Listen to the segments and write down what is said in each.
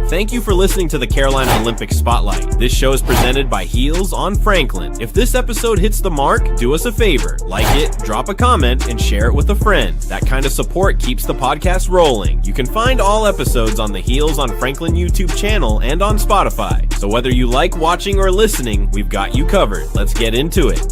Thank you for listening to the Carolina Olympic Spotlight. This show is presented by Heels on Franklin. If this episode hits the mark, do us a favor, like it, drop a comment, and share it with a friend. That kind of support keeps the podcast rolling. You can find all episodes on the Heels on Franklin YouTube channel and on Spotify. So whether you like watching or listening, we've got you covered. Let's get into it.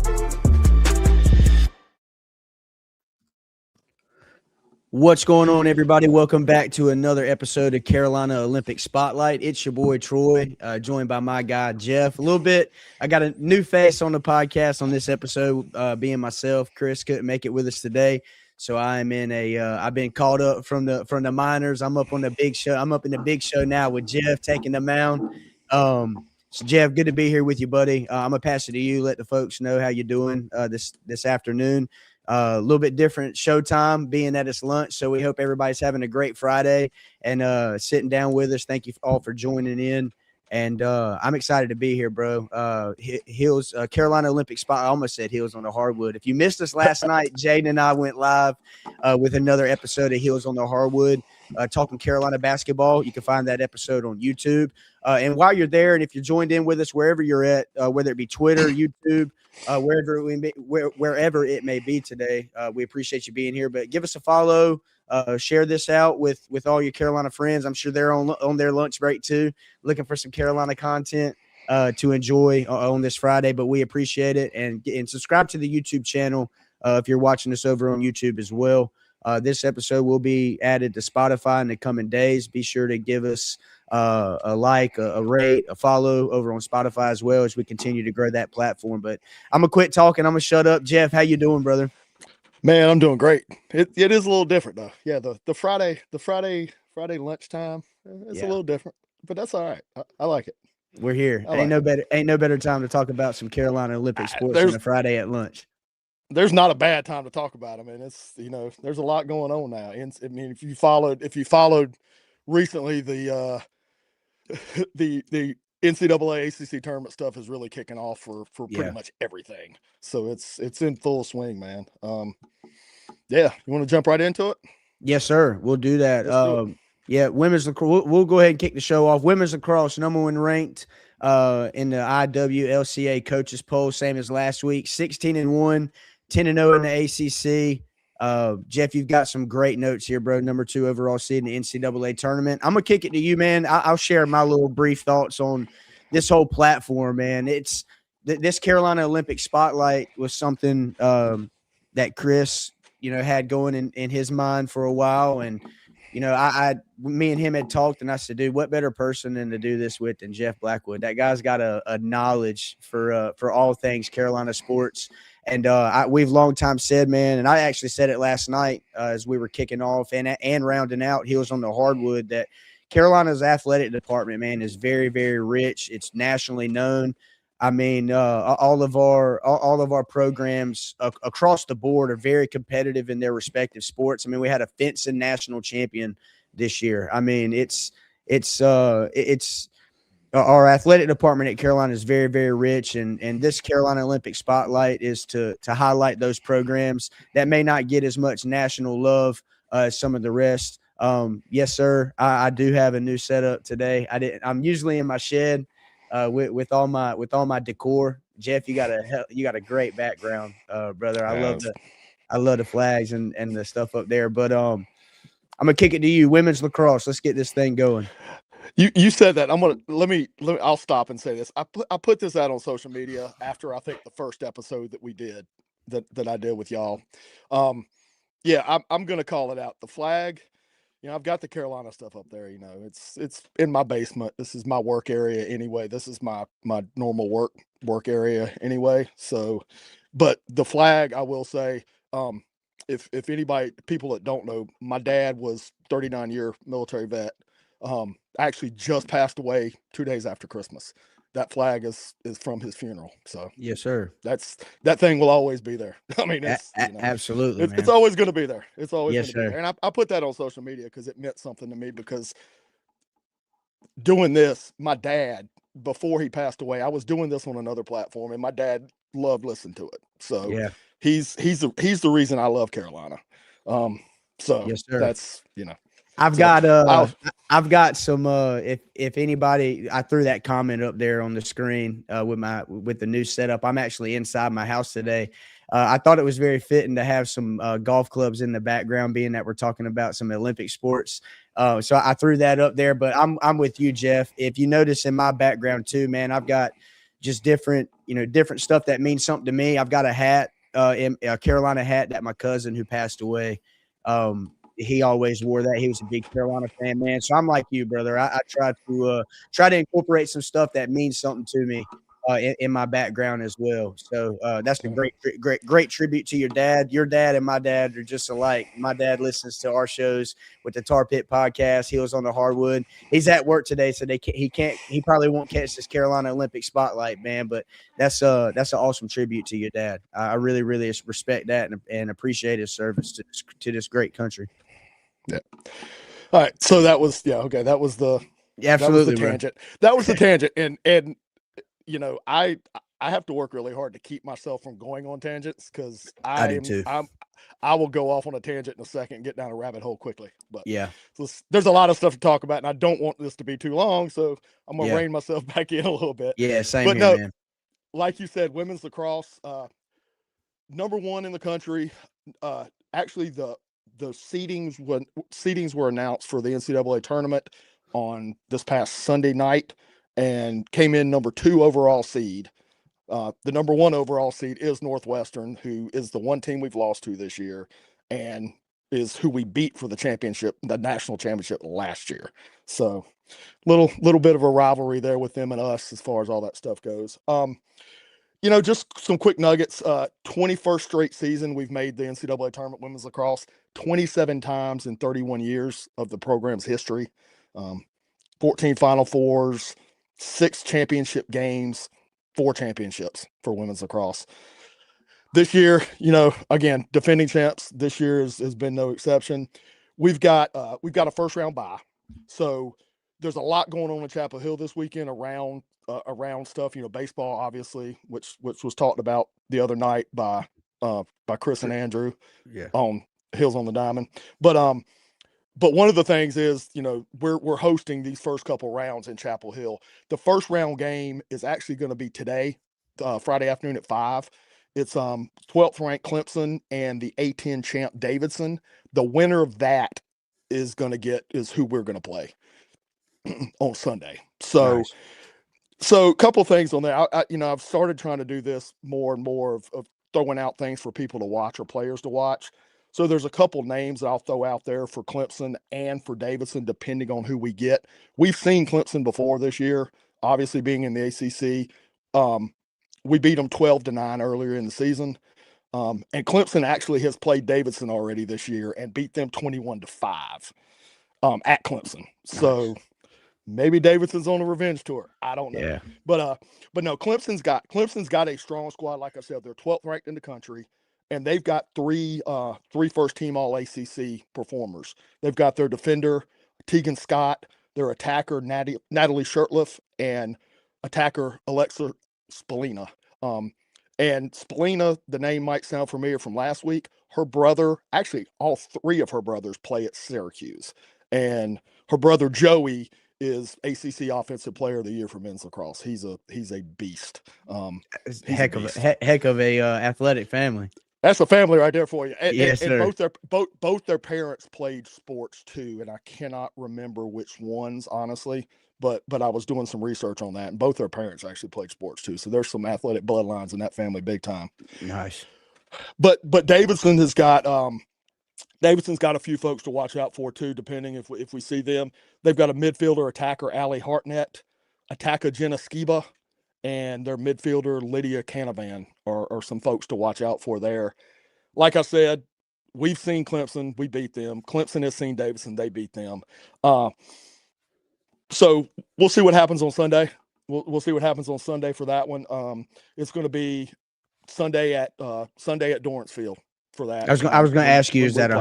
What's going on, everybody? Welcome back to another episode of Carolina Olympic Spotlight. It's your boy Troy, joined by my guy Jeff. I got a new face on the podcast on this episode, being myself. Chris couldn't make it with us today, so I'm in I've been called up from the minors. I'm up on the big show. I'm up in the big show now with Jeff taking the mound. So Jeff, good to be here with you, buddy. I'm gonna pass it to you. Let the folks know how you're doing this afternoon. A little bit different showtime being that it's lunch. So we hope everybody's having a great Friday and sitting down with us. Thank you all for joining in. And I'm excited to be here, bro. Heels, Carolina Olympic spot. I almost said Heels on the Hardwood. If you missed us last night, Jaden and I went live with another episode of Heels on the Hardwood, talking Carolina basketball. You can find that episode on YouTube. And while you're there, and if you're joined in with us wherever you're at, whether it be Twitter, YouTube, wherever it may be today, we appreciate you being here. But give us a follow. Share this out with all your Carolina friends. I'm sure they're on their lunch break too, looking for some Carolina content to enjoy on this Friday. But we appreciate it, and subscribe to the YouTube channel if you're watching us over on YouTube as well. This episode will be added to Spotify in the coming days. Be sure to give us a like, a rate, a follow over on Spotify as well as we continue to grow that platform. But I'm gonna quit talking. I'm gonna shut up. Jeff, how you doing, brother? Man, I'm doing great. It is a little different though. Yeah, the Friday lunchtime, it's a little different, but that's all right. I like it. We're here. Ain't no better time to talk about some Carolina Olympic sports than a Friday at lunch. There's not a bad time to talk about them, and it's there's a lot going on now. And I mean, if you followed recently the NCAA ACC tournament stuff is really kicking off for pretty much everything. So it's in full swing, man. You want to jump right into it? Yes, sir. We'll do that. Women's lacrosse. We'll go ahead and kick the show off. Women's lacrosse, number one ranked in the IWLCA coaches poll, same as last week. 16-1, 10-0 in the ACC. Jeff, you've got some great notes here, bro. Number 2 overall seed in the NCAA tournament. I'm gonna kick it to you, man. I'll share my little brief thoughts on this whole platform, man. It's this Carolina Olympic spotlight was something that Chris, had going in his mind for a while, and me and him had talked, and I said, dude, what better person than to do this with than Jeff Blackwood? That guy's got a knowledge for all things Carolina sports. And we've long time said, man, and I actually said it last night as we were kicking off and rounding out Heels on the Hardwood, that Carolina's athletic department, man, is very, very rich. It's nationally known. I mean, all of our programs across the board are very competitive in their respective sports. I mean, we had a fencing national champion this year. I mean, it's our athletic department at Carolina is very, very rich, and this Carolina Olympic spotlight is to highlight those programs that may not get as much national love as some of the rest. Yes, sir. I do have a new setup today. I'm usually in my shed with all my decor. Jeff, you got a great background, brother. I love the flags and the stuff up there. But I'm gonna kick it to you. Women's lacrosse. Let's get this thing going. You said that. I'll stop and say this. I put this out on social media after I think the first episode that we did that I did with y'all. I'm gonna call it out. The flag. I've got the Carolina stuff up there. It's in my basement. This is my work area anyway. This is my normal work area anyway. So, but the flag, I will say, if anybody, people that don't know, my dad was 39-year military vet. Actually just passed away 2 days after Christmas. That flag is from his funeral. So yes, sir. That thing will always be there. I mean, absolutely, it's always going to be there. It's always yes, going to sir. be there. And I put that on social media because it meant something to me, because doing this, my dad, before he passed away, I was doing this on another platform, and my dad loved listening to it. So yeah, he's the reason I love Carolina. So yes, sir. that's I've got some if anybody, I threw that comment up there on the screen with the new setup. I'm actually inside my house today. I thought it was very fitting to have some golf clubs in the background, being that we're talking about some Olympic sports. So I threw that up there, but I'm with you, Jeff. If you notice in my background too, man, I've got just different stuff that means something to me. I've got a hat, a Carolina hat that my cousin who passed away, he always wore that. He was a big Carolina fan, man. So I'm like you, brother. I try to incorporate some stuff that means something to me in my background as well. So that's a great tribute to your dad. Your dad and my dad are just alike. My dad listens to our shows with the Tar Pit podcast. Heels on the Hardwood. He's at work today, so he probably won't catch this Carolina Olympic spotlight, man. But that's an awesome tribute to your dad. I really, really respect that and appreciate his service to this great country. Yeah. All right. So that was okay. That was the tangent. That was the tangent. And I have to work really hard to keep myself from going on tangents because I do too. I will go off on a tangent in a second and get down a rabbit hole quickly. But so there's a lot of stuff to talk about, and I don't want this to be too long, so I'm gonna rein myself back in a little bit. Yeah, same here, man. Like you said, women's lacrosse, number 1 in the country. Actually, the seedings were announced for the NCAA tournament on this past Sunday night and came in number 2 overall seed. The number 1 overall seed is Northwestern, who is the one team we've lost to this year and is who we beat for the national championship last year. So little bit of a rivalry there with them and us as far as all that stuff goes. Just some quick nuggets. 21st straight season we've made the NCAA tournament women's lacrosse 27 times in 31 years of the program's history. 14 Final Fours, 6 championship games, 4 championships for women's lacrosse. This year, again, defending champs. This year has been no exception. We've got a first round bye, so there's a lot going on in Chapel Hill this weekend around stuff. Baseball, obviously, which was talked about the other night by Chris and Andrew on Hills on the Diamond. But one of the things is, we're hosting these first couple rounds in Chapel Hill. The first round game is actually going to be today, Friday afternoon at 5. It's 12th ranked Clemson and the A10 champ Davidson. The winner of that is who we're going to play on Sunday. So, nice. So a couple of things on there. I've started trying to do this more and more of throwing out things for people to watch or players to watch. So there's a couple names that I'll throw out there for Clemson and for Davidson, depending on who we get. We've seen Clemson before this year, obviously being in the ACC. We beat them 12-9 earlier in the season. And Clemson actually has played Davidson already this year and beat them 21-5 at Clemson. So maybe Davidson's on a revenge tour. I don't know. Yeah. But no, Clemson's got a strong squad. Like I said, they're 12th ranked in the country. And they've got three first-team All-ACC performers. They've got their defender, Tegan Scott, their attacker, Natalie Shurtleff, and attacker, Alexa Spallina. And Spallina, the name might sound familiar from last week. Her brother, actually all 3 of her brothers play at Syracuse. And her brother, Joey, is ACC Offensive Player of the Year for men's lacrosse. He's a beast. Heck of a athletic family. That's a family right there for you. Yes, and sir. both their parents played sports too, and I cannot remember which ones, honestly. But I was doing some research on that, and both their parents actually played sports too. So there's some athletic bloodlines in that family, big time. Nice. But Davidson has got Davidson's got a few folks to watch out for too, depending if we see them. They've got a midfielder attacker, Allie Hartnett, attacker Jenna Skiba, and their midfielder, Lydia Canavan, are some folks to watch out for there. Like I said, we've seen Clemson. We beat them. Clemson has seen Davidson. They beat them. So we'll see what happens on Sunday. We'll see what happens on Sunday for that one. It's going to be Sunday at Dorrance Field for that. I was going to ask you, is that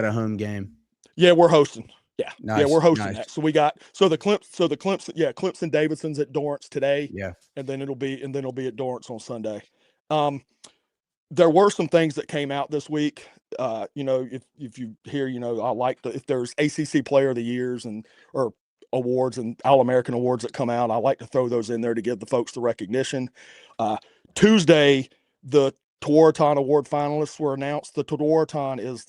a home game? Yeah, we're hosting. Yeah. Nice. Yeah, we're hosting that. So Clemson Davidson's at Dorrance today. Yeah. And then it'll be at Dorrance on Sunday. there were some things that came out this week. If you hear, I like if there's ACC Player of the Years or awards and All-American awards that come out, I like to throw those in there to give the folks the recognition. Tuesday, the Tewaaraton Award finalists were announced. The Tewaaraton is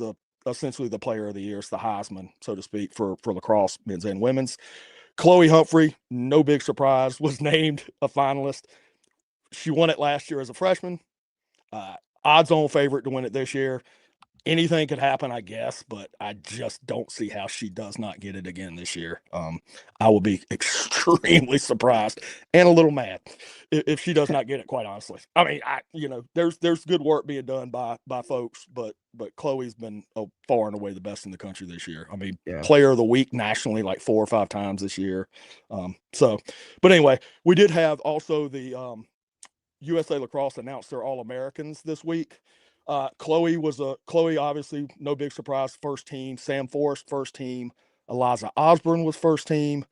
essentially the Player of the Year. It's the Heisman, so to speak, for lacrosse, men's and women's. Chloe Humphrey, no big surprise, was named a finalist. She won it last year as a freshman. Odds-on favorite to win it this year. Anything could happen, I guess, but I just don't see how she does not get it again this year. I will be extremely surprised and a little mad if she does not get it, quite honestly. I mean, there's good work being done by folks, but Chloe's been far and away the best in the country this year. I mean, Player of the Week nationally like 4 or 5 times this year. But anyway, we did have also the USA Lacrosse announced their All-Americans this week. Chloe obviously, no big surprise, first team. Sam Forrest, first team. Eliza Osborne was first team.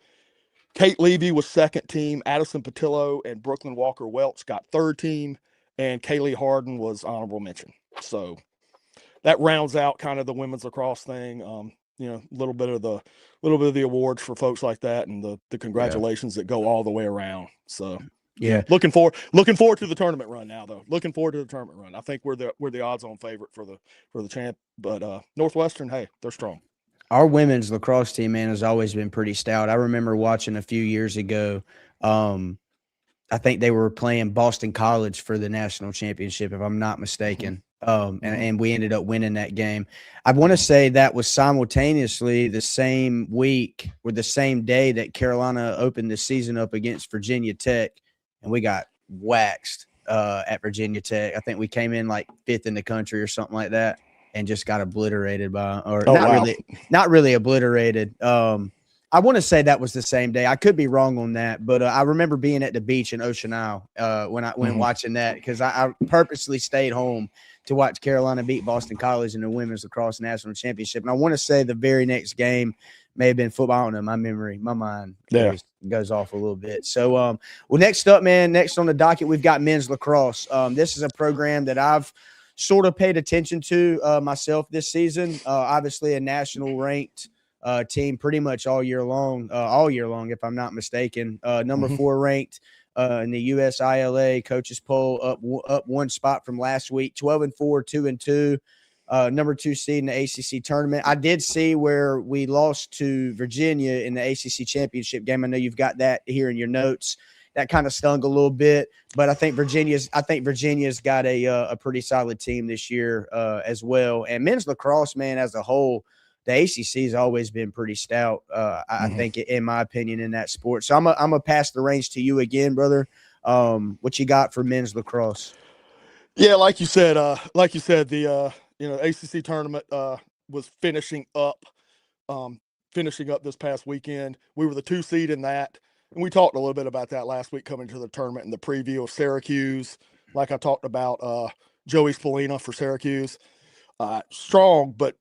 Kate Levy was second team. Addison Patillo and Brooklyn Walker Welch got third team. And Kaylee Harden was honorable mention. So that rounds out kind of the women's lacrosse thing. A little bit of the awards for folks like that, and the congratulations that go all the way around. So yeah, looking forward to the tournament run now, though. Looking forward to the tournament run. I think we're the odds-on favorite for the champ. But Northwestern, hey, they're strong. Our women's lacrosse team, man, has always been pretty stout. I remember watching a few years ago. I think they were playing Boston College for the national championship, if I'm not mistaken. And we ended up winning that game. I want to say that was simultaneously the same week or the same day that Carolina opened the season up against Virginia Tech, and we got waxed at Virginia Tech. I think we came in like 5th in the country or something like that, and just got obliterated not really obliterated. I want to say that was the same day. I could be wrong on that, but I remember being at the beach in Ocean Isle when watching that, because I purposely stayed home to watch Carolina beat Boston College in the women's lacrosse national championship. And I want to say the very next game may have been football. I don't know. My mind goes off a little bit. So, well, next on the docket, we've got men's lacrosse. This is a program that I've sort of paid attention to myself this season. Obviously a national ranked team pretty much all year long, if I'm not mistaken. Number 4 ranked in the USILA coaches poll, up 1 spot from last week, 12-4, 2-2. Number 2 seed in the ACC tournament. I did see where we lost to Virginia in the ACC championship game. I know you've got that here in your notes. That kind of stung a little bit, but I think Virginia's got a pretty solid team this year as well. And men's lacrosse, man, as a whole, the ACC has always been pretty stout. I think, in my opinion, in that sport. So I'm gonna pass the reins to you again, brother. What you got for men's lacrosse? Yeah, like you said, the ACC tournament was finishing up this past weekend. We were the 2 seed in that, and we talked a little bit about that last week coming to the tournament in the preview of Syracuse. Like I talked about, Joey Spallina for Syracuse, strong, but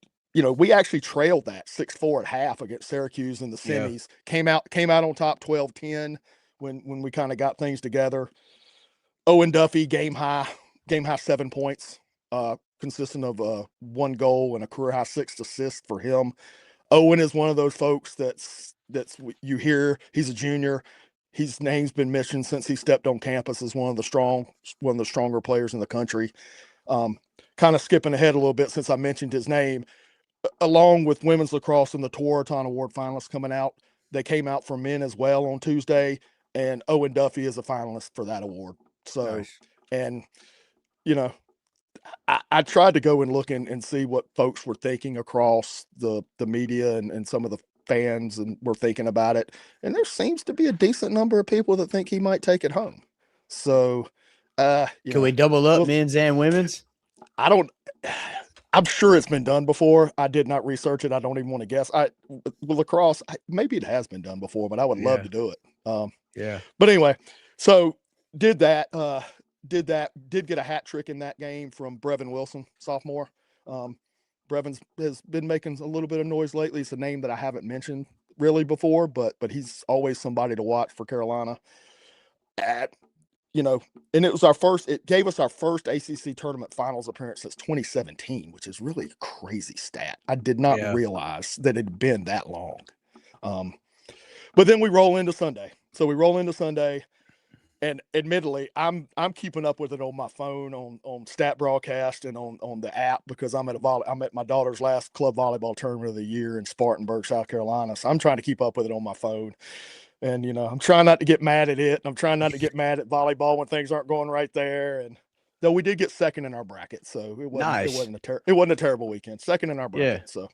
we actually trailed that 6-4 at half against Syracuse in the semis. Yeah. Came out on top 12-10 when we kind of got things together. Owen Duffy game high 7 points, consisting of 1 goal and a career high 6 assists for him. Owen is one of those folks that's you hear he's a junior. His name's been mentioned since he stepped on campus as one of the stronger players in the country. Kind of skipping ahead a little bit since I mentioned his name. Along with women's lacrosse and the Tewaaraton Award finalists coming out, they came out for men as well on Tuesday, and Owen Duffy is a finalist for that award. So, nice. And I tried to go and look and see what folks were thinking across the media and some of the fans and were thinking about it, and there seems to be a decent number of people that think he might take it home. So, can we double up men's and women's? I'm sure it's been done before. I did not research it. I don't even want to guess. With lacrosse, maybe it has been done before, but I would love to do it. But anyway, so did get a hat trick in that game from Brevin Wilson, sophomore. Brevin has been making a little bit of noise lately. It's a name that I haven't mentioned really before, but he's always somebody to watch for Carolina. and it gave us our first ACC tournament finals appearance since 2017, which is really a crazy stat. I did not realize that it had been that long. But then we roll into Sunday. And admittedly, I'm keeping up with it on my phone, on Stat Broadcast, and on the app, because I'm at my daughter's last club volleyball tournament of the year in Spartanburg, South Carolina. So I'm trying to keep up with it on my phone. And, I'm trying not to get mad at it. And I'm trying not to get mad at volleyball when things aren't going right there. And though we did get second in our bracket, so it wasn't a terrible weekend. Second in our bracket. Yeah. So,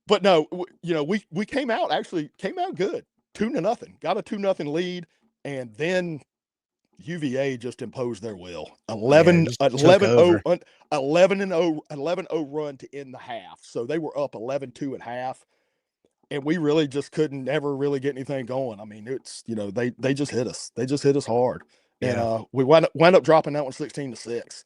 but no, we came out good, 2-0, got a 2-0 lead, and then UVA just imposed their will. 11-0 run to end the half. So they were up 11-2 at half. And we really just couldn't ever really get anything going. I mean, it's, they just hit us. They just hit us hard. Yeah. And we wound up dropping that one 16-6,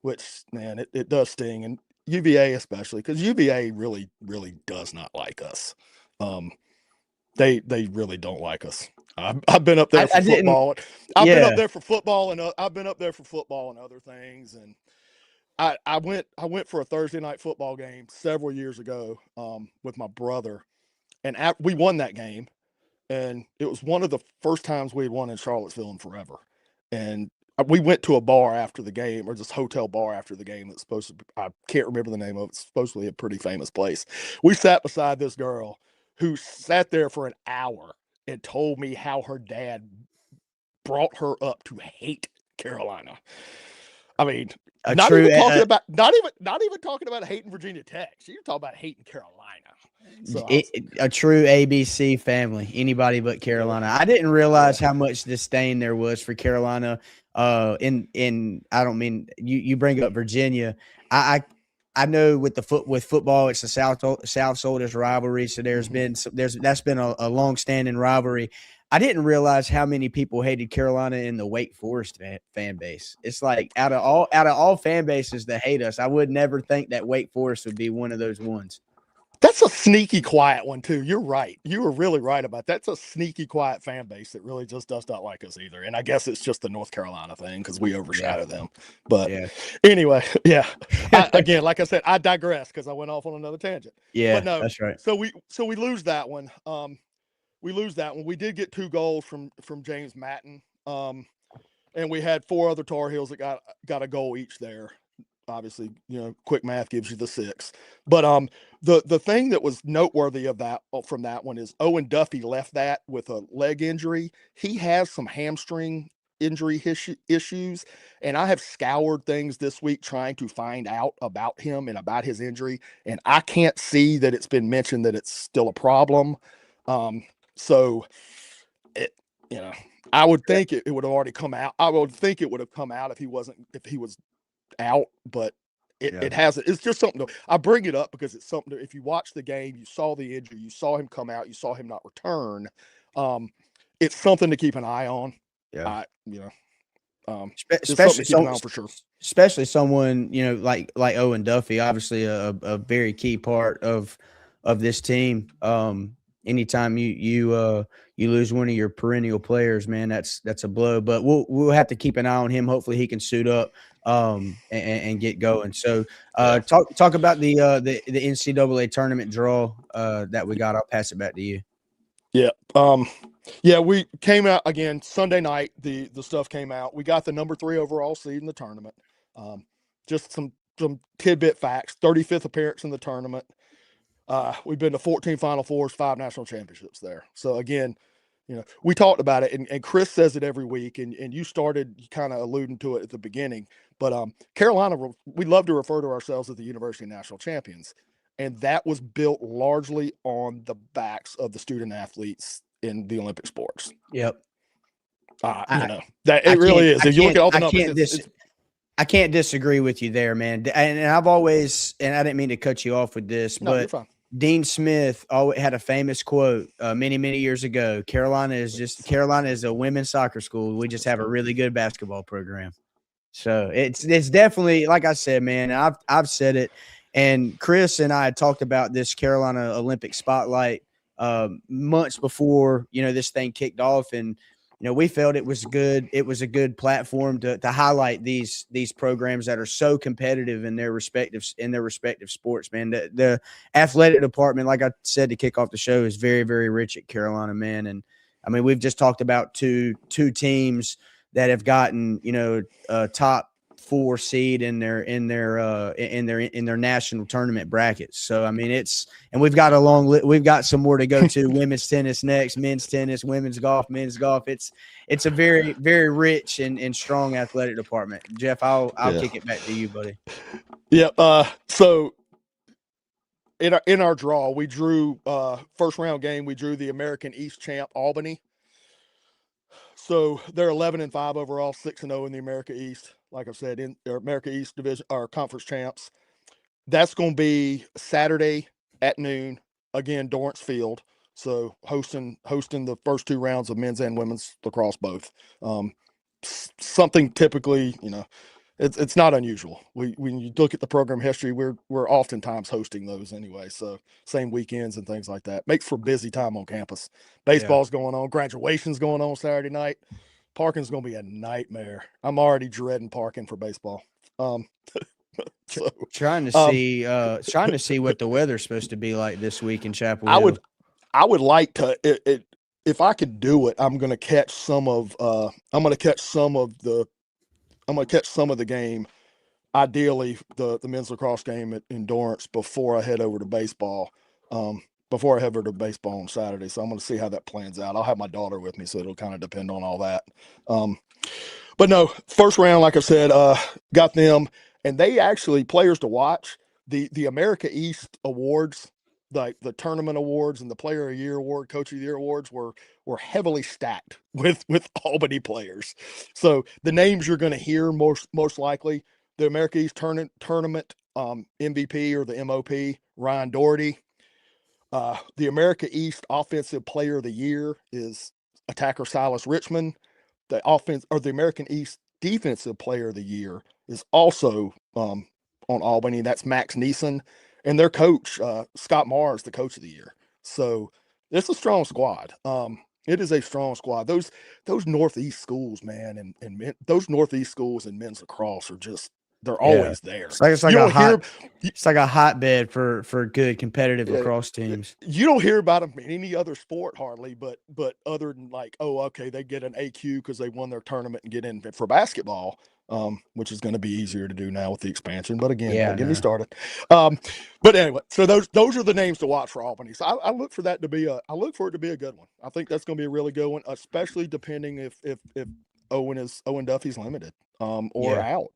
which, man, it does sting. And UVA especially, because UVA really, really does not like us. They really don't like us. I've been up there for football. I've been up there for football, and I've been up there for football and other things. And I went for a Thursday night football game several years ago with my brother. And we won that game, and it was one of the first times we had won in Charlottesville in forever. And we went to a bar after the game, or this hotel bar after the game that's supposed to be, I can't remember the name of it. It's supposedly a pretty famous place. We sat beside this girl who sat there for an hour and told me how her dad brought her up to hate Carolina. I mean, not even talking about hating Virginia Tech. You're talking about hating Carolina. So a true ABC family, anybody but Carolina. I didn't realize how much disdain there was for Carolina. I don't mean you bring up Virginia. I know with football, it's the South's oldest rivalry. So that's been a long-standing rivalry. I didn't realize how many people hated Carolina in the Wake Forest fan base. It's like out of all fan bases that hate us, I would never think that Wake Forest would be one of those ones. That's a sneaky, quiet one, too. You're right. You were really right about that. That's a sneaky, quiet fan base that really just does not like us either. And I guess it's just the North Carolina thing because we overshadow them. But anyway, again, like I said, I digress because I went off on another tangent. Yeah, but no, that's right. So we lose that one. We did get 2 goals from James Matton. And we had 4 other Tar Heels that got a goal each there. Obviously, quick math gives you the 6. But the thing that was noteworthy from that one is Owen Duffy left that with a leg injury. He has some hamstring injury issues, and I have scoured things this week trying to find out about him and about his injury, and I can't see that it's been mentioned that it's still a problem. So I would think it would have already come out. I would think it would have come out if he was out, but it hasn't. It's just something I bring it up because it's something if you watch the game, you saw the injury, you saw him come out, you saw him not return. It's something to keep an eye on. Yeah. Especially someone for sure. Especially someone, like Owen Duffy, obviously a very key part of this team. Anytime you lose one of your perennial players, man, that's a blow. But we'll have to keep an eye on him. Hopefully he can suit up and get going. So talk about the NCAA tournament draw that we got. I'll pass it back to you. Yeah. We came out again Sunday night. The stuff came out. We got the number 3 overall seed in the tournament. Just some tidbit facts. 35th appearance in the tournament. We've been to 14 Final Fours, 5 national championships there. So again, we talked about it, and Chris says it every week, and you started kind of alluding to it at the beginning. But Carolina, we love to refer to ourselves as the University National Champions, and that was built largely on the backs of the student athletes in the Olympic sports. Yep. That it really is. If you look at all the numbers, I can't disagree with you there, man. And I've always, and I didn't mean to cut you off with this, but Dean Smith always had a famous quote many, many years ago. Carolina is a women's soccer school. We just have a really good basketball program. So it's definitely, like I said, man, I've said it. And Chris and I had talked about this Carolina Olympic spotlight months before, this thing kicked off. And we felt it was good. It was a good platform to highlight these programs that are so competitive in their respective sports. Man, the athletic department, like I said to kick off the show, is very, very rich at Carolina, man. And I mean, we've just talked about two teams that have gotten top 4 seed in their national tournament brackets. So I mean, and we've got some more to go to. Women's tennis next, men's tennis, women's golf, men's golf. It's a very, very rich and strong athletic department. Jeff, I'll kick it back to you, buddy. Yeah. So in our draw, we drew first round game. We drew the American East champ Albany. So they're 11-5 overall, 6-0 in the America East. Like I said, in their America East division or conference champs. That's going to be Saturday at noon, again, Dorrance Field. So hosting the first 2 rounds of men's and women's lacrosse both. Something typically, it's not unusual. When you look at the program history, we're oftentimes hosting those anyway. So same weekends and things like that. Makes for busy time on campus. Baseball's going on, graduation's going on Saturday night. Parking's going to be a nightmare. I'm already dreading parking for baseball. Trying to see what the weather's supposed to be like this week in Chapel Hill. I would like to if I could do it, I'm going to catch some of the game, ideally the men's lacrosse game in Dorrance before I head over to baseball. Before I head over to baseball on Saturday. So I'm going to see how that plans out. I'll have my daughter with me, so it'll kind of depend on all that. But no, first round, like I said, got them, and they actually, players to watch, the America East awards, like the tournament awards and the Player of the Year award, Coach of the Year awards were heavily stacked with Albany players. So the names you're going to hear most likely, the America East tournament MVP or the MOP, Ryan Doherty. The America East Offensive Player of the Year is attacker Silas Richmond. The American East Defensive Player of the Year is also on Albany. That's Max Neeson, and their coach Scott Marr is the Coach of the Year. So it's a strong squad. It is a strong squad. Those Northeast schools, man, and those Northeast schools in men's lacrosse are just. They're always there. It's like a hotbed for good competitive lacrosse teams. You don't hear about them in any other sport hardly, but other than like, oh, okay, they get an AQ because they won their tournament and get in for basketball, which is going to be easier to do now with the expansion. But again, don't get me started. But anyway, so those are the names to watch for Albany. So I look for it to be a good one. I think that's going to be a really good one, especially depending if Owen Duffy's limited or out.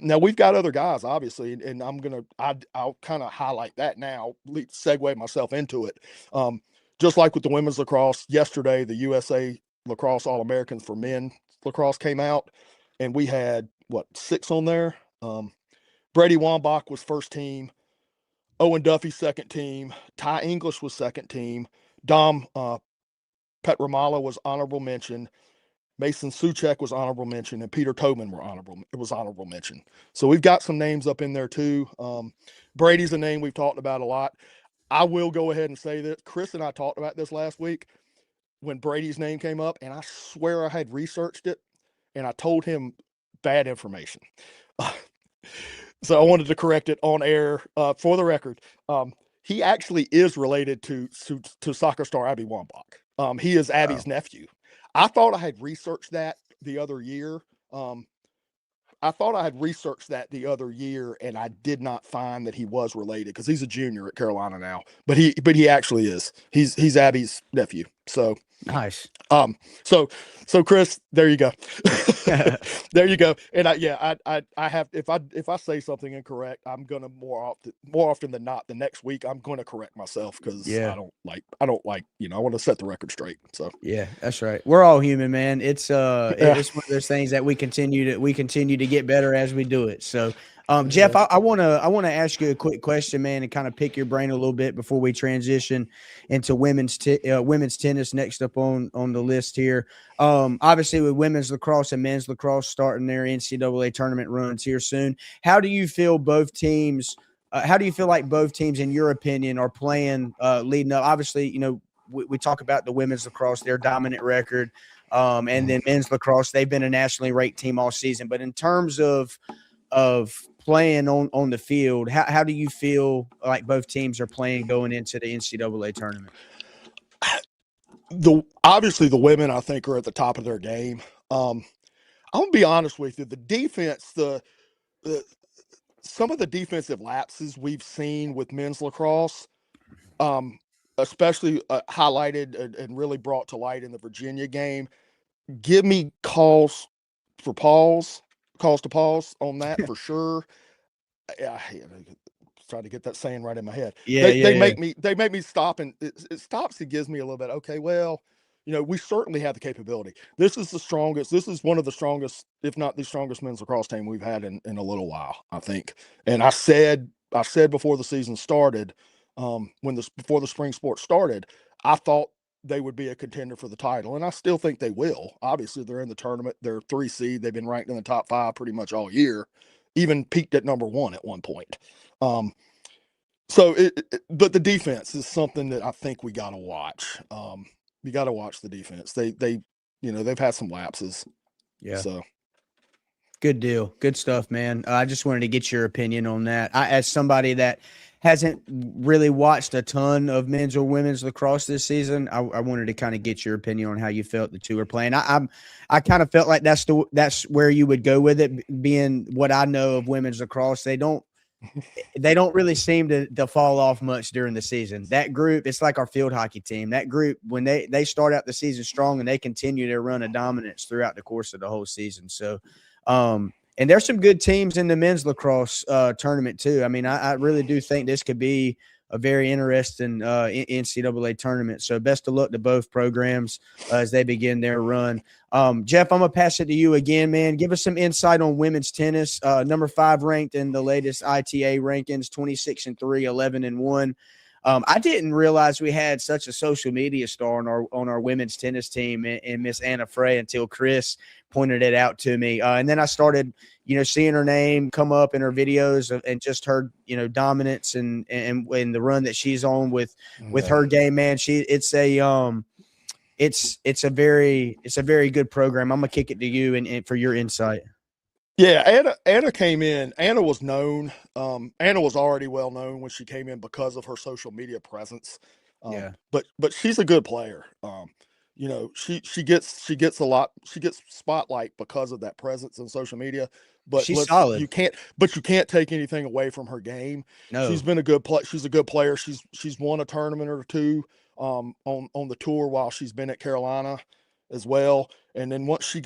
Now we've got other guys, obviously, and I'll kind of highlight that now, segue myself into it. Just like with the women's lacrosse yesterday, the USA Lacrosse All-Americans for men lacrosse came out, and we had 6 on there. Brady Wambach was first team, Owen Duffy second team, Ty English was second team, Dom Petramala was honorable mention. Mason Suchek was honorable mention, and Peter Tobin was honorable mention. So we've got some names up in there too. Brady's a name we've talked about a lot. I will go ahead and say that Chris and I talked about this last week when Brady's name came up, and I swear I had researched it, and I told him bad information. So I wanted to correct it on air for the record. He actually is related to soccer star Abby Wambach. He is Abby's nephew. I thought I had researched that the other year. And I did not find that he was related because he's a junior at Carolina now. But he actually is. He's Abby's nephew. So nice. So Chris, there you go. There you go. And I have if I say something incorrect, I'm gonna more often than not the next week I'm going to correct myself because I don't like I want to set the record straight. So yeah, that's right. We're all human, man. It's it's one of those things that we continue to get better as we do it. So Jeff, I want to ask you a quick question, man, and kind of pick your brain a little bit before we transition into women's tennis next up on the list here. Obviously, with women's lacrosse and men's lacrosse starting their NCAA tournament runs here soon, how do you feel both teams? How do you feel like both teams, in your opinion, are playing leading up? Obviously, we talk about the women's lacrosse, their dominant record, and then men's lacrosse, they've been a nationally ranked team all season. But in terms of playing on the field, how do you feel like both teams are playing going into the NCAA tournament? Obviously the women, I think, are at the top of their game. I'm gonna be honest with you. The defense, some of the defensive lapses we've seen with men's lacrosse, especially highlighted and really brought to light in the Virginia game, give me calls to pause on that for sure. Yeah, trying to get that saying right in my head. They make me stop, and it stops. It gives me a little bit. Okay, well, we certainly have the capability. This is one of the strongest, if not the strongest, men's lacrosse team we've had in a little while, I think. And I said before the season started, before the spring sports started, I thought they would be a contender for the title, and I still think they will. Obviously, they're in the tournament. They're 3 seed. They've been ranked in the top 5 pretty much all year, even peaked at number 1 at one point. But the defense is something that I think we got to watch. You got to watch the defense. They've had some lapses. Yeah. So good deal. Good stuff, man. I just wanted to get your opinion on that. As somebody that hasn't really watched a ton of men's or women's lacrosse this season, I wanted to kind of get your opinion on how you felt the two were playing. I kind of felt like that's where you would go with it, being what I know of women's lacrosse. They don't really seem to fall off much during the season. That group, it's like our field hockey team. That group, when they start out the season strong and they continue their run of dominance throughout the course of the whole season. So, and there's some good teams in the men's lacrosse tournament too. I mean, I really do think this could be a very interesting NCAA tournament. So best of luck to both programs as they begin their run. Jeff, I'm going to pass it to you again, man. Give us some insight on women's tennis. Number 5 ranked in the latest ITA rankings, 26-3, 11-1. I didn't realize we had such a social media star on our women's tennis team and Miss Anna Frey until Chris pointed it out to me. And then I started, seeing her name come up in her videos and just her, dominance and the run that she's on with her game, man. It's a very good program. I'm gonna kick it to you and for your insight. Yeah, Anna came in. Anna was known. Anna was already well known when she came in because of her social media presence. But she's a good player. She gets a lot. She gets spotlight because of that presence in social media. But she's solid. You can't take anything away from her game. No, she's been a good She's a good player. She's won a tournament or two on the tour while she's been at Carolina as well. And then once she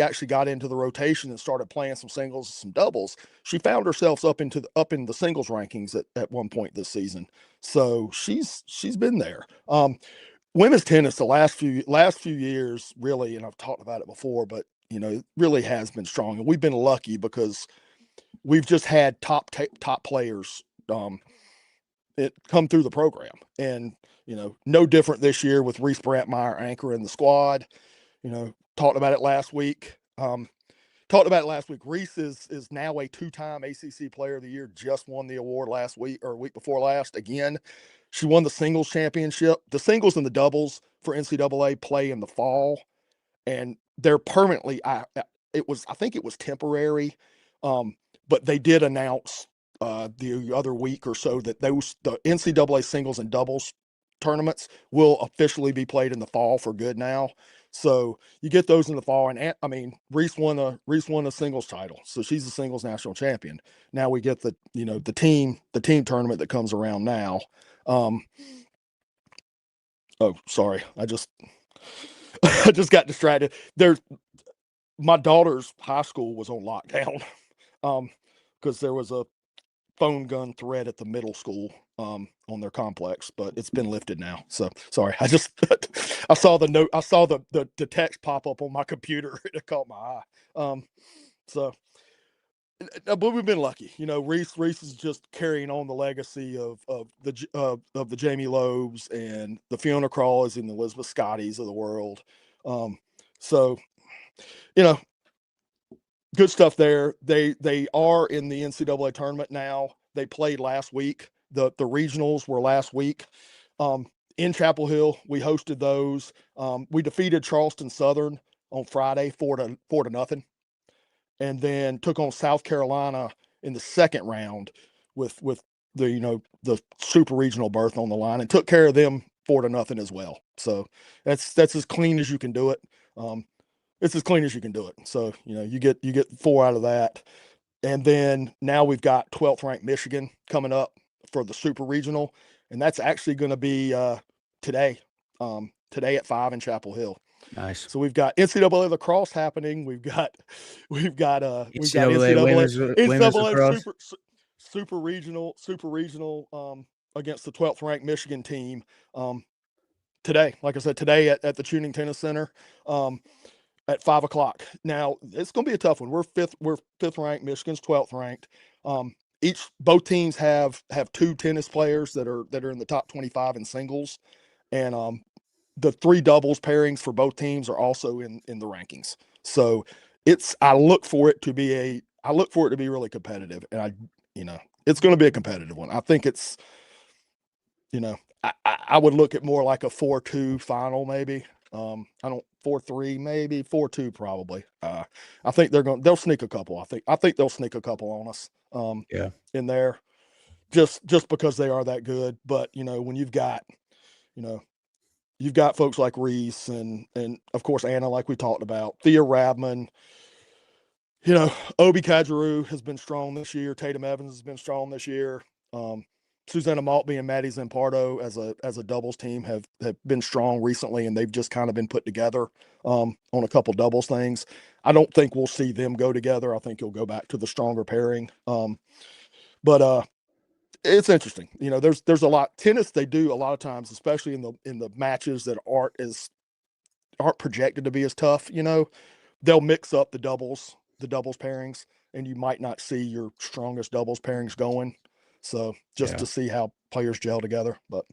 actually got into the rotation and started playing some singles and some doubles, she found herself up in the singles rankings at one point this season. So she's been there. Women's tennis the last few years, really, and I've talked about it before, but it really has been strong. And we've been lucky because we've just had top players come through the program. And no different this year with Reese Brantmeyer anchoring the squad. Talked about it last week. Reese is now a 2-time ACC Player of the Year. Just won the award last week or week before last. Again, she won the singles championship. The singles and the doubles for NCAA play in the fall, and they're permanently. I think it was temporary, but they did announce the other week or so that the NCAA singles and doubles tournaments will officially be played in the fall for good now. So you get those in the fall, and I mean, Reese won a singles title, so she's the singles national champion. Now we get the team tournament that comes around now. Oh, sorry, I just got distracted. My daughter's high school was on lockdown because there was a phone gun threat at the middle school on their complex, but it's been lifted now. So sorry, I saw the note. I saw the text pop up on my computer. It caught my eye. But we've been lucky. Reese is just carrying on the legacy of the Jamie Loebs and the Fiona Crawleys and the Elizabeth Scotties of the world. Good stuff there. They are in the NCAA tournament now. They played last week. The regionals were last week. in Chapel Hill. We hosted those. We defeated Charleston Southern on Friday 4-0, and then took on South Carolina in the second round with the the super regional berth on the line, and took care of them 4-0 as well. So that's as clean as you can do it. It's as clean as you can do it. So you get 4 out of that, and then now we've got 12th ranked Michigan coming up for the super regional, and that's actually going to be today at 5 in Chapel Hill. Nice. So we've got NCAA lacrosse happening. We've got NCAA women's lacrosse. super regional against the 12th ranked Michigan team today. Like I said, today at the Tuning Tennis Center at 5 o'clock. Now it's going to be a tough one. We're fifth ranked. Michigan's 12th ranked. Both teams have 2 tennis players that are in the top 25 in singles, and the 3 doubles pairings for both teams are also in the rankings. So I look for it to be really competitive, and it's going to be a competitive one. I think it's, I would look at more like a 4-2 final, maybe. 4-3, maybe 4-2, probably. I think they'll sneak a couple. I think they'll sneak a couple on us. In there, just because they are that good. But when you've got folks like Reese and of course Anna, like we talked about, Thea Radman, Obi Kajiru has been strong this year. Tatum Evans has been strong this year. Susanna Maltby and Maddie Zampardo as a doubles team have been strong recently, and they've just kind of been put together on a couple doubles things. I don't think we'll see them go together. I think you'll go back to the stronger pairing. But it's interesting. There's a lot tennis they do a lot of times, especially in the matches that aren't projected to be as tough. They'll mix up the doubles pairings, and you might not see your strongest doubles pairings going. So just to see how players gel together, but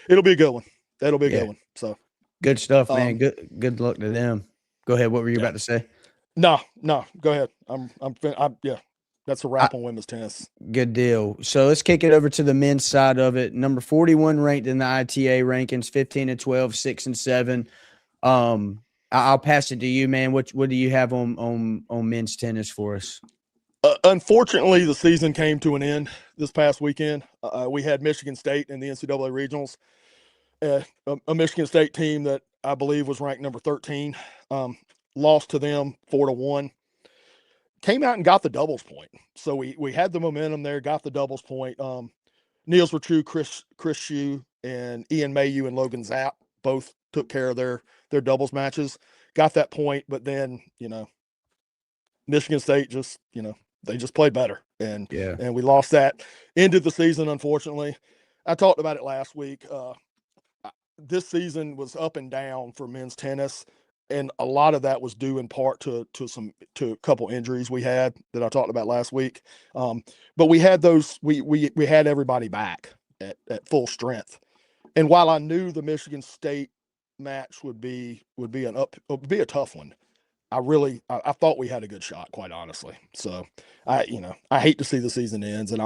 it'll be a good one. That'll be a good one. So good stuff, man. Good luck to them. Go ahead. What were you about to say? No, go ahead. That's a wrap on women's tennis. Good deal. So let's kick it over to the men's side of it. Number 41 ranked in the ITA rankings, 15-12, 6-7. I'll pass it to you, man. What do you have on men's tennis for us? Unfortunately, the season came to an end this past weekend. We had Michigan State in the NCAA regionals. A Michigan State team that I believe was ranked number 13. Lost to them 4-1. Came out and got the doubles point. So we had the momentum there, got the doubles point. Niels Rachu, Chris Shue, and Ian Mayu and Logan Zapp both took care of their doubles matches, got that point, but then, Michigan State just, they just played better. And we lost that. Ended the season, unfortunately. I talked about it last week. This season was up and down for men's tennis, and a lot of that was due in part to a couple injuries we had that I talked about last week. But we had those. We had everybody back at full strength. And while I knew the Michigan State match would be a tough one, I thought we had a good shot, quite honestly. So I hate to see the season ends, and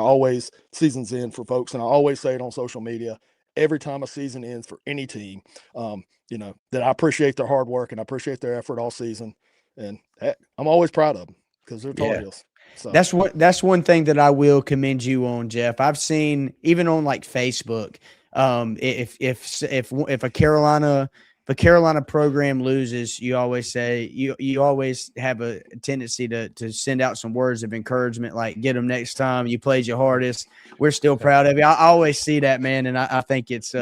seasons end for folks, and I always say it on social media every time a season ends for any team, that I appreciate their hard work and I appreciate their effort all season, and heck, I'm always proud of them because they're Tar Heels. So that's one thing that I will commend you on, Jeff. I've seen even on like Facebook, if a Carolina program loses, you always say you always have a tendency to send out some words of encouragement, like get them next time. You played your hardest. We're still proud of you. I always see that, man, and I think it's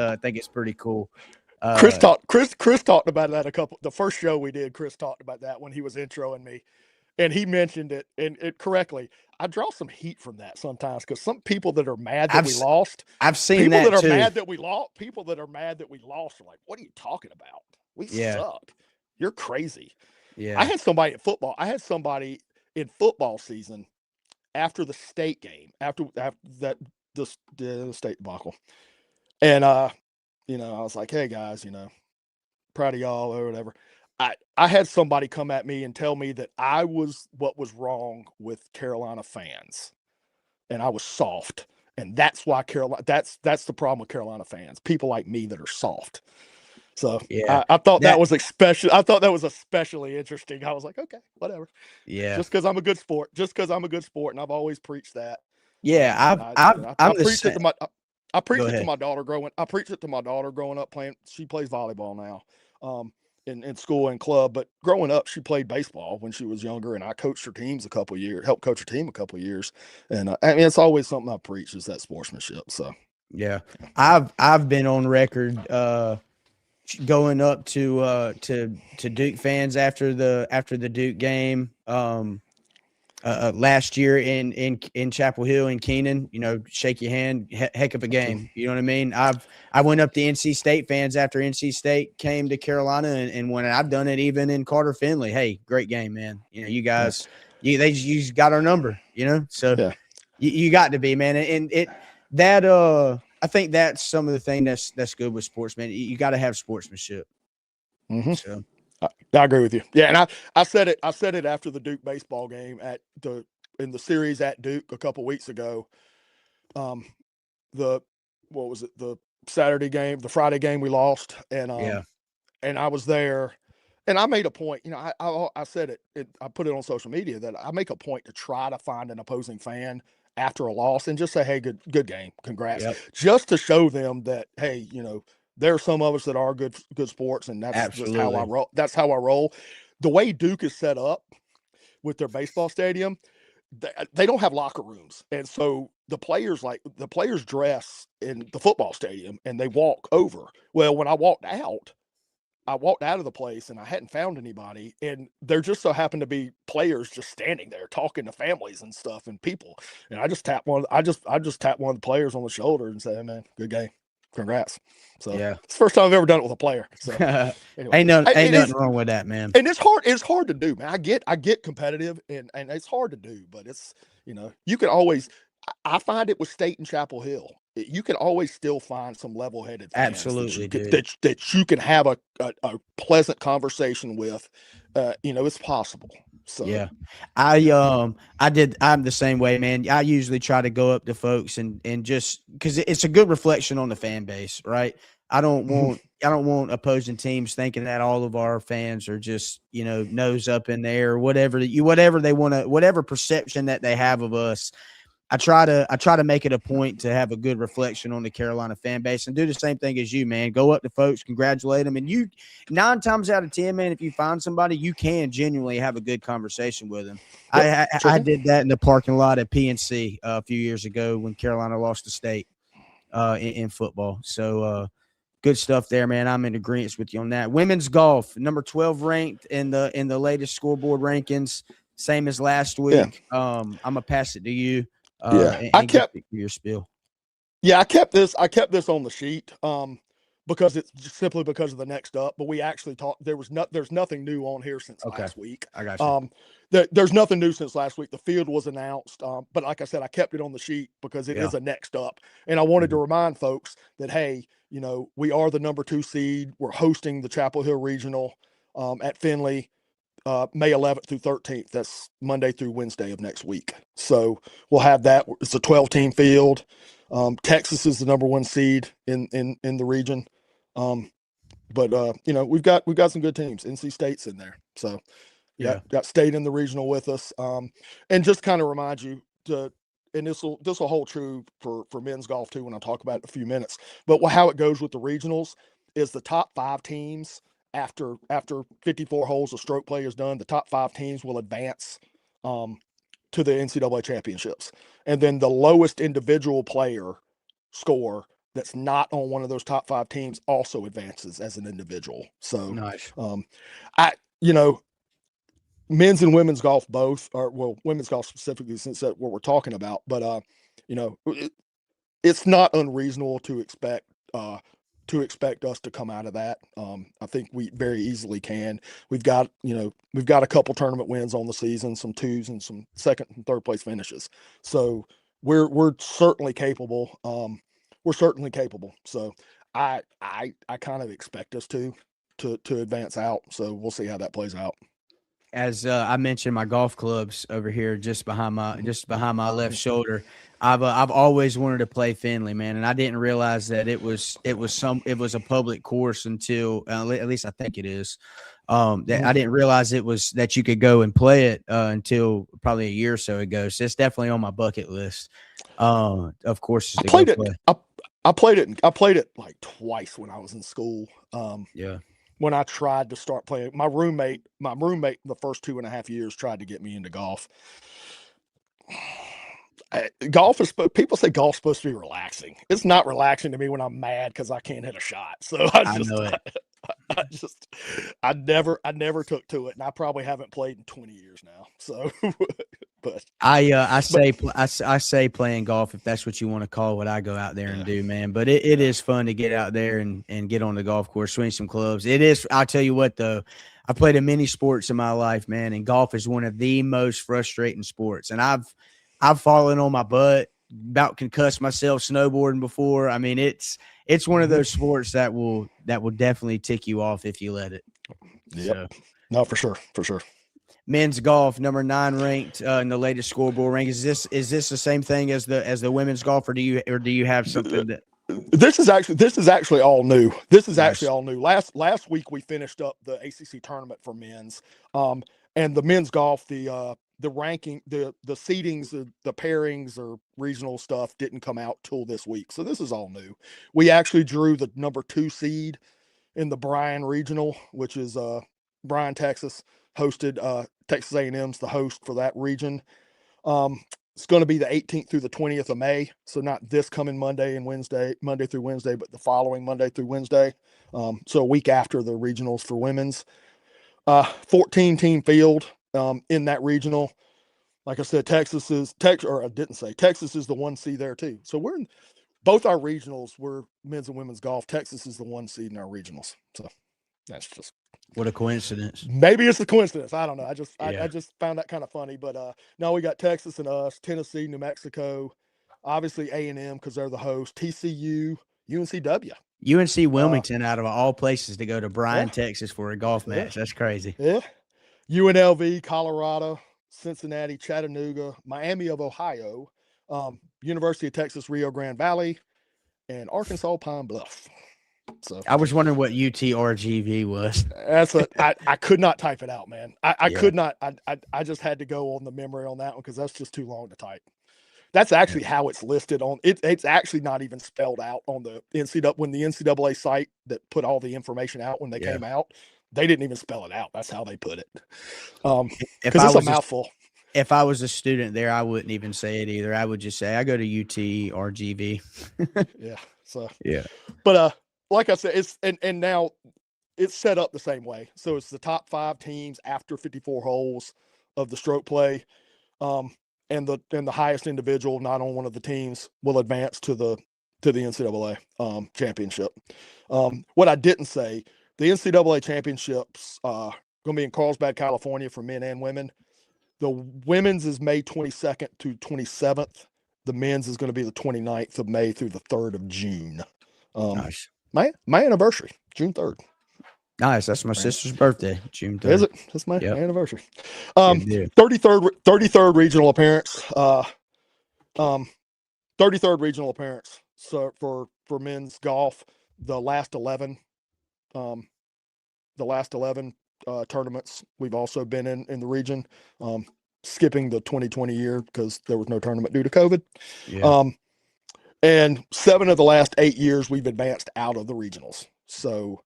pretty cool. Chris talked about that the first show we did. Chris talked about that when he was introing me, and he mentioned it correctly. I draw some heat from that sometimes because some people that are mad that we lost. I've seen people that are too. mad that we lost. People that are mad that we lost are like, "What are you talking about? We suck. You're crazy." Yeah. I had somebody in football season after the state game, after the state debacle, and I was like, "Hey guys, proud of y'all," or whatever. I had somebody come at me and tell me that I was what was wrong with Carolina fans, and I was soft. And that's why that's the problem with Carolina fans. People like me that are soft. So Yeah, I thought that was especially interesting. I was like, okay, whatever. yeah, Just because I'm a good sport, and I've always preached that. yeah. I I'm the preached it same. to my I Go preached it to ahead. my daughter growing up playing. She plays volleyball now, in school and club. But growing up, she played baseball when she was younger, and I coached her teams helped coach her team a couple of years. And I mean, it's always something I preach is that sportsmanship. So Yeah, I've been on record going up to Duke fans after the Duke game last year in Chapel Hill and Keenan, shake your hand, heck of a game. You know what I mean? I went up to NC State fans after NC State came to Carolina, and when I've done it even in Carter Finley, hey, great game, man. You guys, you just got our number, so yeah. you got to be, man. And I think that's some of the thing that's good with sports, man. You got to have sportsmanship. Mm-hmm. So I agree with you. Yeah, and I said it after the Duke baseball game in the series at Duke a couple weeks ago. The what was it? The Friday game we lost, and yeah, and I was there, and I made a point. I said I put it on social media that I make a point to try to find an opposing fan after a loss and just say, hey, good game, congrats, yep, just to show them that, hey, there are some of us that are good sports, and that's just how I absolutely, roll. That's how I roll. The way Duke is set up with their baseball stadium, they don't have locker rooms, and so the players dress in the football stadium and they walk over. Well, when I walked out of the place and I hadn't found anybody, and there just so happened to be players just standing there talking to families and stuff and people. And I just tapped I just tapped one of the players on the shoulder and said, hey, man, good game, congrats. So yeah. it's the first time I've ever done it with a player. So anyway, ain't nothing wrong with that, man. and it's hard to do, man. I get competitive, and it's hard to do, but it's you can always. I find it with State and Chapel Hill. You can always still find some level-headed fans Absolutely, that you can have a pleasant conversation with. It's possible. So yeah. I'm the same way, man. I usually try to go up to folks and just because it's a good reflection on the fan base, right? I don't want opposing teams thinking that all of our fans are just nose up in there or whatever they want to, whatever perception that they have of us. I try to make it a point to have a good reflection on the Carolina fan base and do the same thing as you, man. Go up to folks, congratulate them. And 9 times out of 10, man, if you find somebody, you can genuinely have a good conversation with them. yep, I did that in the parking lot at PNC a few years ago when Carolina lost the state in football. So good stuff there, man. I'm in agreement with you on that. Women's golf, number 12 ranked in the latest scoreboard rankings, same as last week. Yeah. I'm gonna pass it to you. Yeah, And get your spiel. Yeah, I kept this on the sheet because it's just simply because of the next up. But we actually talked. There's nothing new on here since last week. I got you. There's nothing new since last week. The field was announced, but like I said, I kept it on the sheet because it is a next up, and I wanted to remind folks that hey, we are the number 2 seed. We're hosting the Chapel Hill Regional at Finley. May 11th through 13th. That's Monday through Wednesday of next week. So we'll have that. It's a 12-team field. Texas is the number 1 seed in the region. But we've got some good teams. NC State's in there. So got State in the regional with us. And just kind of remind you and this will hold true for men's golf too when I talk about it in a few minutes. But how it goes with the regionals is the top 5 teams. After 54 holes of stroke play is done, the top 5 teams will advance to the NCAA championships. And then the lowest individual player score that's not on one of those top 5 teams also advances as an individual. So Nice. Men's and women's golf both are, well, women's golf specifically since that's what we're talking about, but it's not unreasonable to expect us to come out of that. I think we very easily can. We've got a couple tournament wins on the season, some 2s and some 2nd and 3rd place finishes. So we're certainly capable. So I kind of expect us to advance out. So we'll see how that plays out. as I mentioned, my golf clubs over here just behind my left shoulder. I've always wanted to play Finley, man, and I didn't realize that it was a public course until at least I think it is. That I didn't realize it was that you could go and play it until probably a year or so ago. So it's definitely on my bucket list. Of course, I played it. I played it. I played it like twice when I was in school. Yeah. When I tried to start playing, my roommate, the first 2.5 years tried to get me into golf. People say golf's supposed to be relaxing. It's not relaxing to me when I'm mad because I can't hit a shot. So I know it. I never took to it, and I probably haven't played in 20 years now. So, but I say playing golf, if that's what you want to call what I go out there and do, man. But it is fun to get out there and get on the golf course, swing some clubs. It is. I'll tell you what, though, I played in many sports in my life, man, and golf is one of the most frustrating sports. And I've fallen on my butt, about concussed myself snowboarding before. I mean, it's one of those sports that will definitely tick you off if you let it. Yep. So, no, for sure. Men's golf, number 9 ranked in the latest scoreboard rank. Is this the same thing as the women's golf, or do you have something that? This is actually all new. Actually all new. Last week we finished up the ACC tournament for men's, and the men's golf, the ranking, the seedings, the pairings or regional stuff didn't come out till this week. So this is all new. We actually drew the number 2 seed in the Bryan regional, which is Bryan, Texas, hosted. Texas A&M's the host for that region. It's going to be the 18th through the 20th of May. So not this coming Monday through Wednesday, but the following Monday through Wednesday. So a week after the regionals for women's. 14 team field in that regional. Like I said, Texas is the 1 seed there too. So we're in both our regionals. We're men's and women's golf. Texas is the 1 seed in our regionals. So that's just what a coincidence. Maybe it's a coincidence. I don't know. I just found that kind of funny. But no, we got Texas and us, Tennessee, New Mexico, obviously A&M because they're the host, TCU, UNCW. UNC Wilmington out of all places to go to Bryan, Texas for a golf match. That's crazy. Yeah. UNLV, Colorado, Cincinnati, Chattanooga, Miami of Ohio, University of Texas, Rio Grande Valley, and Arkansas Pine Bluff. So I was wondering what UTRGV was. I could not type it out, man. I could not. I just had to go on the memory on that one because that's just too long to type. That's actually how it's listed on it. It's actually not even spelled out on the NCAA when the NCAA site that put all the information out when they came out. They didn't even spell it out. That's how they put it. Because it's a mouthful. If I was a student there, I wouldn't even say it either. I would just say I go to UTRGV. Yeah. So yeah. But like I said, it's and now it's set up the same way. So it's the top 5 teams after 54 holes of the stroke play. And the highest individual not on one of the teams will advance to the NCAA championship. What I didn't say, the NCAA championships going to be in Carlsbad, California for men and women. The women's is May 22nd to 27th. The men's is going to be the 29th of May through the 3rd of June. Nice. My anniversary, June 3rd. Nice. That's my sister's birthday, June 3rd. Is it? That's my anniversary. 33rd regional appearance. 33rd regional appearance. So for men's golf, the last 11 tournaments we've also been in the region. Skipping the 2020 year because there was no tournament due to COVID. Yeah. And 7 of the last 8 years we've advanced out of the regionals. So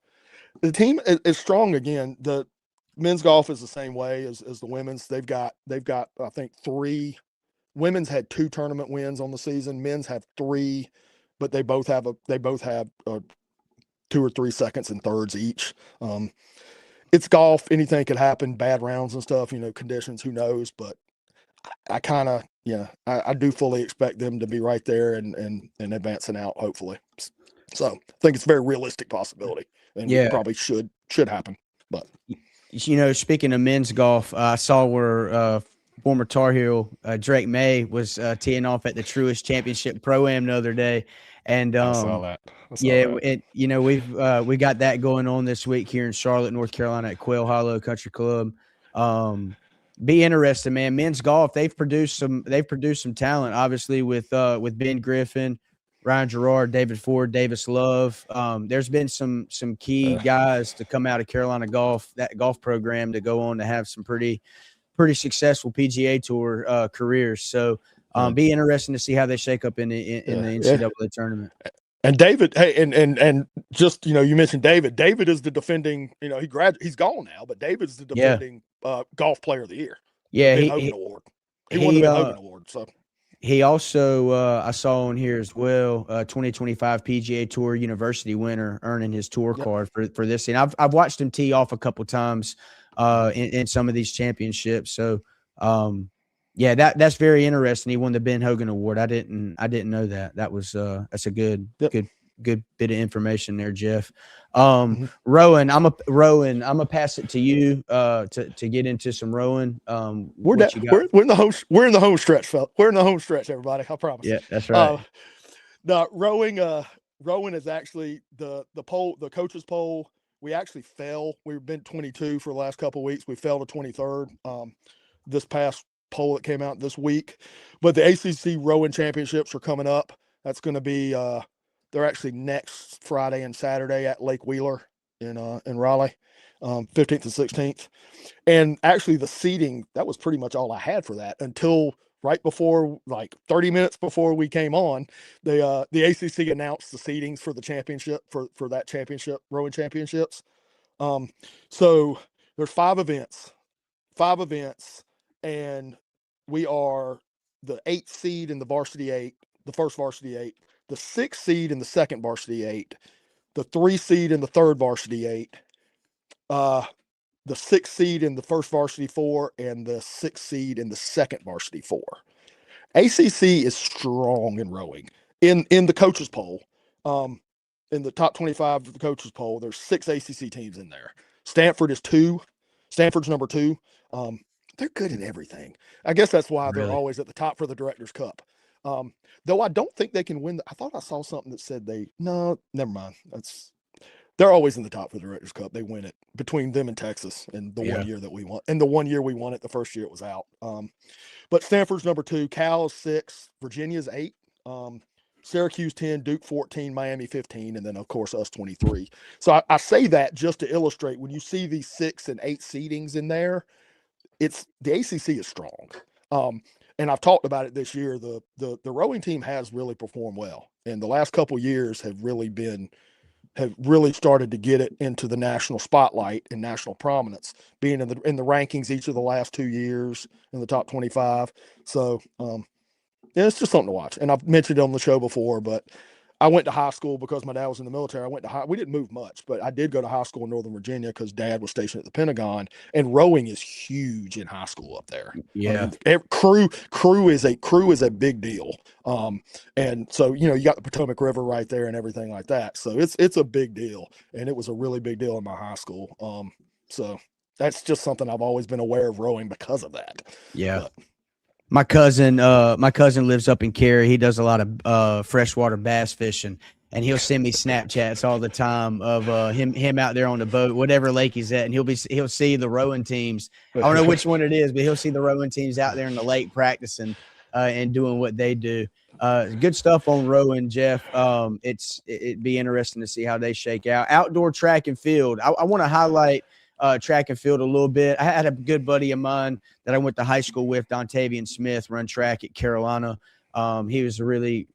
the team is strong again. The men's golf is the same way as the women's. They've got I think 3. Women's had 2 tournament wins on the season. Men's have 3, but they both have 2 or 3 seconds and thirds each. It's golf. Anything could happen. Bad rounds and stuff. Conditions. Who knows? But I kind of I do fully expect them to be right there and advancing out. Hopefully. So I think it's a very realistic possibility, and it probably should happen. But speaking of men's golf, I saw where former Tar Heel Drake May was teeing off at the Truist Championship Pro-Am the other day, and I saw that. we got that going on this week here in Charlotte, North Carolina at Quail Hollow Country Club. Be interested, man. Men's golf, they've produced some talent, obviously, with Ben Griffin, Ryan Gerard, David Ford, Davis Love. There's been some key guys to come out of Carolina that golf program, to go on to have some pretty successful PGA Tour careers. So be interesting to see how they shake up in the NCAA tournament. And David, hey, and just, you mentioned David. David is the defending, he's gone now, but David's the defending golf player of the year. Yeah, Ben Hogan Award. He won the Ben Hogan Award. So he also, I saw on here as well, 2025 PGA Tour University winner, earning his tour card for this. And I've watched him tee off a couple times in some of these championships. So that's very interesting. He won the Ben Hogan Award. I didn't know that. That was that's a good bit of information there, Jeff. Rowan, I'm gonna pass it to you to get into some rowing. We're in the home stretch, fella. We're in the home stretch, everybody. I promise. Yeah, that's right. The rowing is actually the coaches poll. We actually fell. We've been 22 for the last couple of weeks. We fell to 23rd. This past poll that came out this week, but the ACC rowing championships are coming up. That's going to be they're actually next Friday and Saturday at Lake Wheeler in Raleigh, 15th and 16th. And actually the seating, that was pretty much all I had for that until right before, like 30 minutes before we came on. The ACC announced the seatings for the championship, for that championship, rowing championships. So there's 5 events, and we are the 8th seed in the varsity 8, the first varsity 8, the 6th seed in the second varsity 8, the 3 seed in the third varsity 8, the 6th seed in the first varsity 4, and the 6th seed in the second varsity 4. ACC is strong in rowing. In the coaches poll, in the top 25 of the coaches poll, there's 6 ACC teams in there. Stanford's number 2. They're good in everything. I guess that's why they're always at the top for the Directors' Cup. Though I don't think they can win. I thought I saw something that said no, never mind. They're always in the top for the Directors' Cup. They win it between them and Texas in the 1 year that we won. And the 1 year we won it, the first year it was out. But Stanford's number 2, Cal is 6, Virginia's 8, Syracuse 10, Duke 14, Miami 15, and then of course us 23. So I say that just to illustrate, when you see these 6 and 8 seedings in there, the ACC is strong. And I've talked about it this year. The rowing team has really performed well, and the last couple of years have really started to get it into the national spotlight and national prominence, being in the rankings each of the last 2 years in the top 25. So it's just something to watch. And I've mentioned it on the show before, but I went to high school because my dad was in the military. We didn't move much, but I did go to high school in Northern Virginia because Dad was stationed at the Pentagon, and rowing is huge in high school up there. Yeah. Crew is a big deal. And so, you got the Potomac River right there and everything like that. So it's a big deal, and it was a really big deal in my high school. So that's just something I've always been aware of rowing because of that. Yeah. But my cousin lives up in Cary. He does a lot of freshwater bass fishing, and he'll send me Snapchats all the time of him out there on the boat, whatever lake he's at, and he'll see the rowing teams. I don't know which one it is, but he'll see the rowing teams out there in the lake practicing and doing what they do. Good stuff on rowing, Jeff. It'd be interesting to see how they shake out. Outdoor track and field. I want to highlight track and field a little bit. I had a good buddy of mine that I went to high school with, Dontavian Smith, run track at Carolina. He was a really,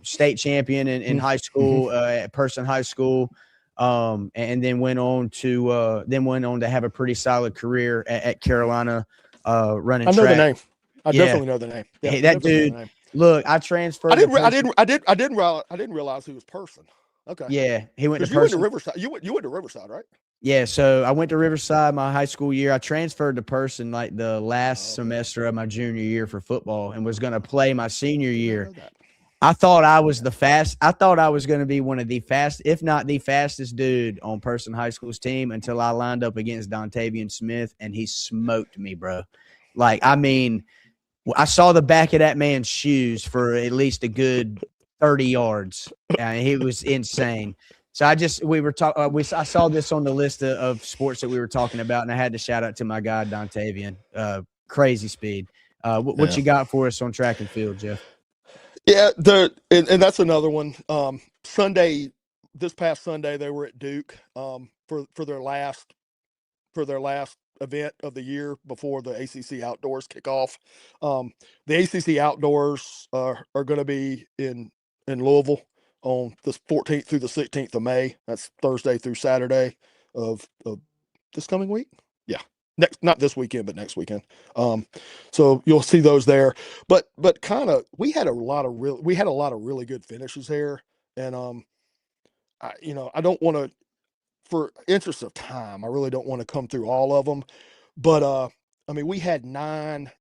state champion in high school, at Person High School, and then went on to have a pretty solid career at Carolina, running track. I know the name. I definitely know the name. Yeah, hey, that dude. Look, I transferred. I didn't realize he was Person. Okay. Yeah, he went to Person. You went to Riverside. You went to Riverside, right? Yeah, so I went to Riverside my high school year. I transferred to Person like the last semester of my junior year for football, and was going to play my senior year. I thought I was going to be one of the fast, if not the fastest dude on Person High School's team, until I lined up against Dontavian Smith, and he smoked me, bro. Like, I mean, I saw the back of that man's shoes for at least a good 30 yards. He was insane. So I saw this on the list of sports that we were talking about, and I had to shout out to my guy Dontavian. Crazy speed. What you got for us on track and field, Jeff? Yeah, and that's another one. This past Sunday, they were at Duke for their last event of the year before the ACC Outdoors kick off. The ACC Outdoors are going to be in Louisville on the 14th through the 16th of May. That's Thursday through Saturday of this coming week. Yeah, not this weekend, but next weekend. So you'll see those there. But kind of we had a lot of really good finishes there, and I don't want to, for interest of time, I really don't want to come through all of them, but I mean, we had nine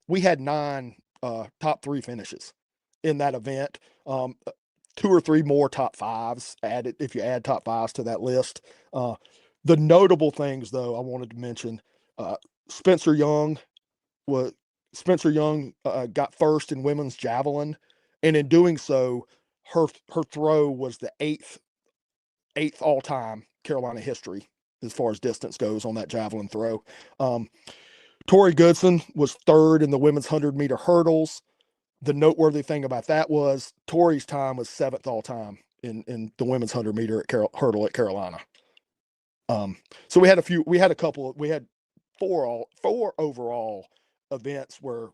top 3 finishes in that event. 2 or 3 more top 5s added if you add top 5s to that list. The notable things, though, I wanted to mention, Spencer Young got first in women's javelin, and in doing so, her throw was the eighth all-time Carolina history as far as distance goes on that javelin throw. Tori Goodson was 3rd in the women's 100-meter hurdles. The noteworthy thing about that was Tori's time was 7th all-time in the women's 100-meter hurdle at Carolina. So we had 4 overall events where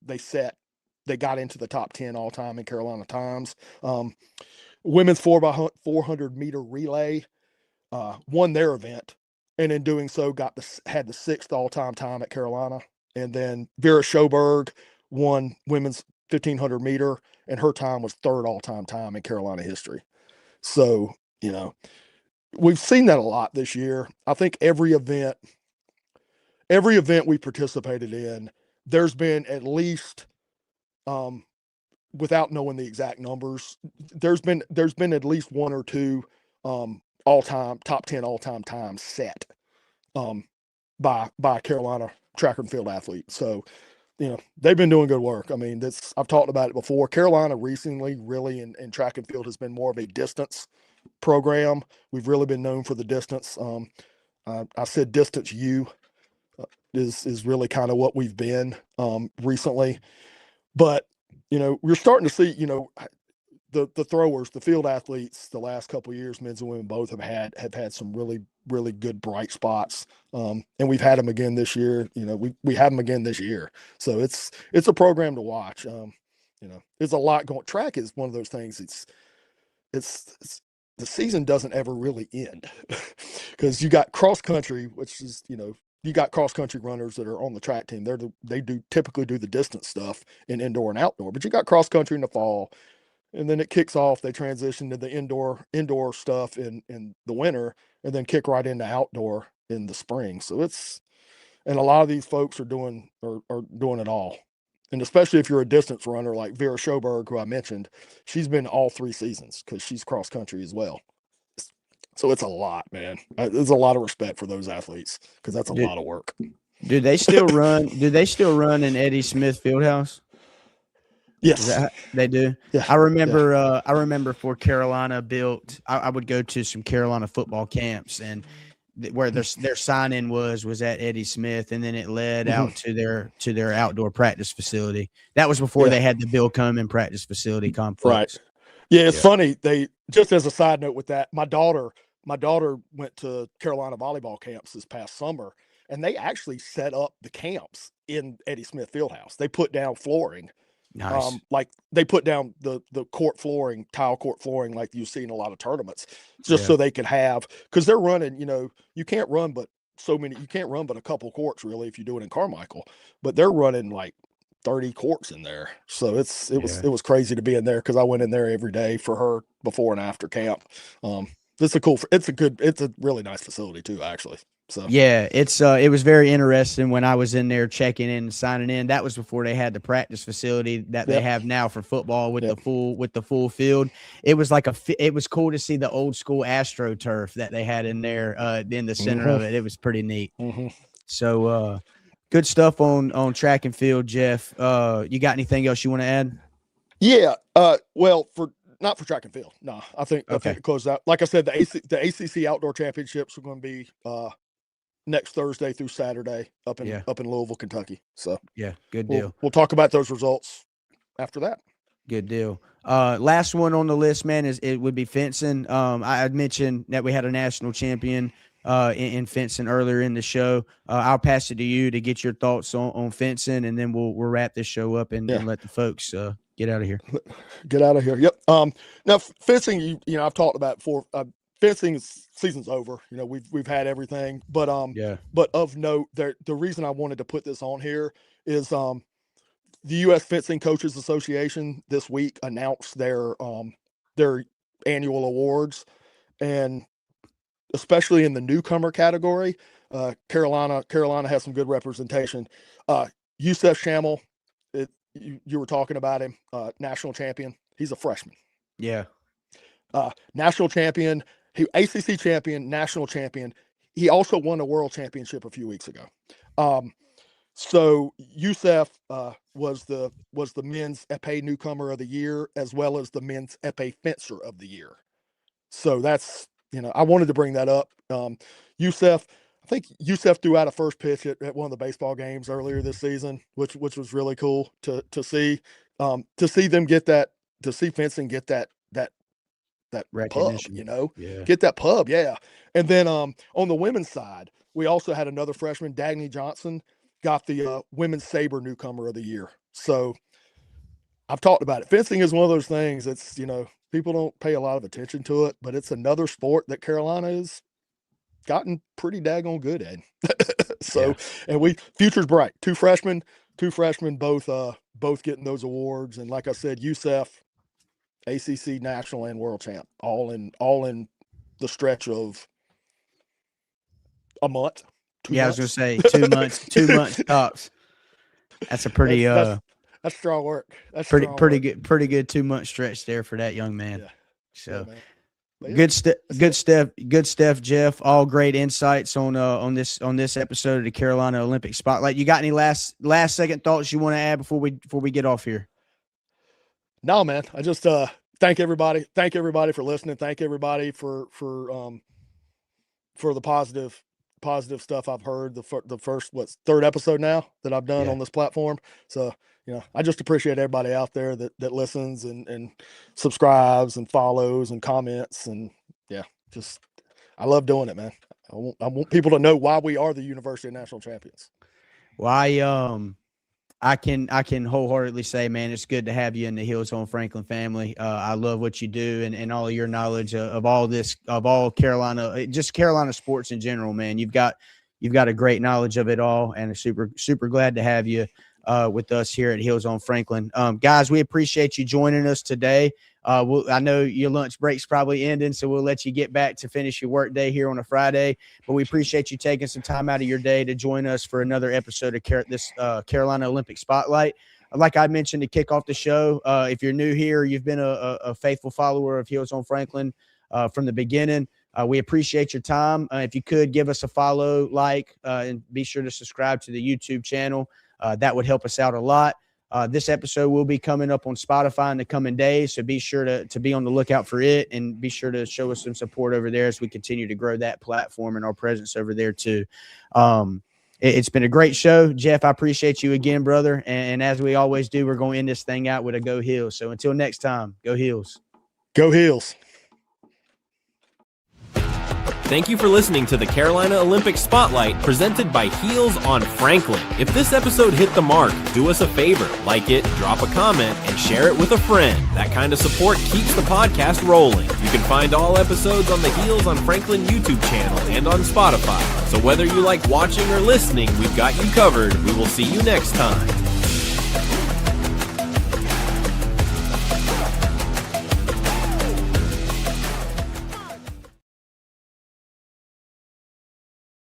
they got into the top 10 all-time in Carolina times. Women's 4x400 meter relay won their event, and in doing so had the 6th all-time time at Carolina. And then Vera Schoberg won women's 1500 meter, and her time was 3rd all-time time in Carolina history. So, we've seen that a lot this year. I think every event we participated in, there's been at least, without knowing the exact numbers, there's been at least 1 or 2 top 10 all-time times set by Carolina track and field athletes. So, they've been doing good work. I mean, I've talked about it before. Carolina recently really in track and field has been more of a distance program. We've really been known for the distance. I said distance U is really kind of what we've been recently. But, we're starting to see, the throwers, the field athletes, the last couple of years, men's and women both have had some really, really good bright spots. And we've had them again this year. We had them again this year. So it's a program to watch. There's a lot going. Track is one of those things. It's the season doesn't ever really end because you got cross country, which is, you got cross country runners that are on the track team. They typically do the distance stuff in indoor and outdoor, but you got cross country in the fall. And then it kicks off. They transition to the indoor stuff in the winter, and then kick right into outdoor in the spring. So and a lot of these folks are doing it all. And especially if you're a distance runner like Vera Schoberg, who I mentioned, she's been all 3 seasons because she's cross country as well. So it's a lot, man. There's a lot of respect for those athletes because that's a lot of work. Do they still run in Eddie Smith Fieldhouse? Yes, they do. Yeah, I remember for Carolina built. I would go to some Carolina football camps, and where their sign-in was at Eddie Smith, and then it led out to their outdoor practice facility. That was before they had the Bill Coleman practice facility complex. Right. Yeah, it's funny. They, just as a side note with that, my daughter went to Carolina volleyball camps this past summer, and they actually set up the camps in Eddie Smith Fieldhouse. They put down flooring. Nice. Like they put down the court flooring, tile court flooring, like you see in a lot of tournaments, just so they could have, because they're running, you can't run but a couple courts really if you do it in Carmichael, but they're running like 30 courts in there. So it was crazy to be in there because I went in there every day for her before and after camp. It's a really nice facility too, actually. So yeah, it was very interesting when I was in there checking in and signing in. That was before they had the practice facility that they have now for football with the full field. It was it was cool to see the old school AstroTurf that they had in there in the center of it. It was pretty neat. So good stuff on track and field, Jeff. You got anything else you want to add? Yeah. Well, for not for track and field. No, I think because like I said, the ACC outdoor championships are going to be next Thursday through Saturday up in Louisville, Kentucky. So yeah, good deal. We'll talk about those results after that. Good deal. Last one on the list, man, it would be fencing. I had mentioned that we had a national champion in fencing earlier in the show. I'll pass it to you to get your thoughts on fencing, and then we'll wrap this show up and let the folks get out of here. Get out of here. Yep. Now fencing, you know, I've talked about it before. Fencing season's over. You know, we've had everything, but but of note, the reason I wanted to put this on here is the U.S. Fencing Coaches Association this week announced their annual awards, and especially in the newcomer category, Carolina has some good representation. Yusef Shamil, you were talking about him, national champion. He's a freshman. Yeah. National champion, ACC champion, national champion. He also won a world championship a few weeks ago. So Yusef was the men's épée newcomer of the year, as well as the men's épée fencer of the year. So that's, you know, I wanted to bring that up. Yusef, I think Yusef threw out a first pitch at one of the baseball games earlier this season, which was really cool to see. To see them get that, to see fencing get that pub, you know, get that pub. Yeah. And then on the women's side, we also had another freshman, Dagny Johnson, got the women's saber newcomer of the year. So I've talked about it. Fencing is one of those things that's, you know, people don't pay a lot of attention to it, but it's another sport that Carolina has gotten pretty daggone good at. So, and future's bright. Two freshmen, both getting those awards. And like I said, Yusef, ACC national and world champ, all in the stretch of a month. 2 months. I was going to say 2 months, 2 months tops. That's a pretty, that's strong work. That's pretty good 2 month stretch there for that young man. Yeah. So man. good stuff, Jeff. All great insights on this episode of the Carolina Olympic Spotlight. You got any last second thoughts you want to add before we get off here? No, man. I just thank everybody. Thank everybody for listening. Thank everybody for the positive stuff I've heard. The first third episode now that I've done on this platform. So, you know, I just appreciate everybody out there that listens and subscribes and follows and comments, and just I love doing it, man. I want people to know why we are the University of National Champions. Well, I can wholeheartedly say, man, it's good to have you in the Heels on Franklin family. I love what you do and all of your knowledge of all Carolina, just Carolina sports in general, man. You've got a great knowledge of it all, and super glad to have you with us here at Heels on Franklin. Guys, we appreciate you joining us today. I know your lunch break's probably ending, so we'll let you get back to finish your work day here on a Friday. But we appreciate you taking some time out of your day to join us for another episode of this Carolina Olympic Spotlight. Like I mentioned to kick off the show, if you're new here, you've been a faithful follower of Heels on Franklin from the beginning. We appreciate your time. If you could give us a follow, and be sure to subscribe to the YouTube channel. That would help us out a lot. This episode will be coming up on Spotify in the coming days, so be sure to be on the lookout for it, and be sure to show us some support over there as we continue to grow that platform and our presence over there too. It's been a great show. Jeff, I appreciate you again, brother. And as we always do, we're going to end this thing out with a Go Heels. So until next time, go Heels. Go Heels. Thank you for listening to the Carolina Olympic Spotlight presented by Heels on Franklin. If this episode hit the mark, do us a favor, like it, drop a comment, and share it with a friend. That kind of support keeps the podcast rolling. You can find all episodes on the Heels on Franklin YouTube channel and on Spotify. So whether you like watching or listening, we've got you covered. We will see you next time.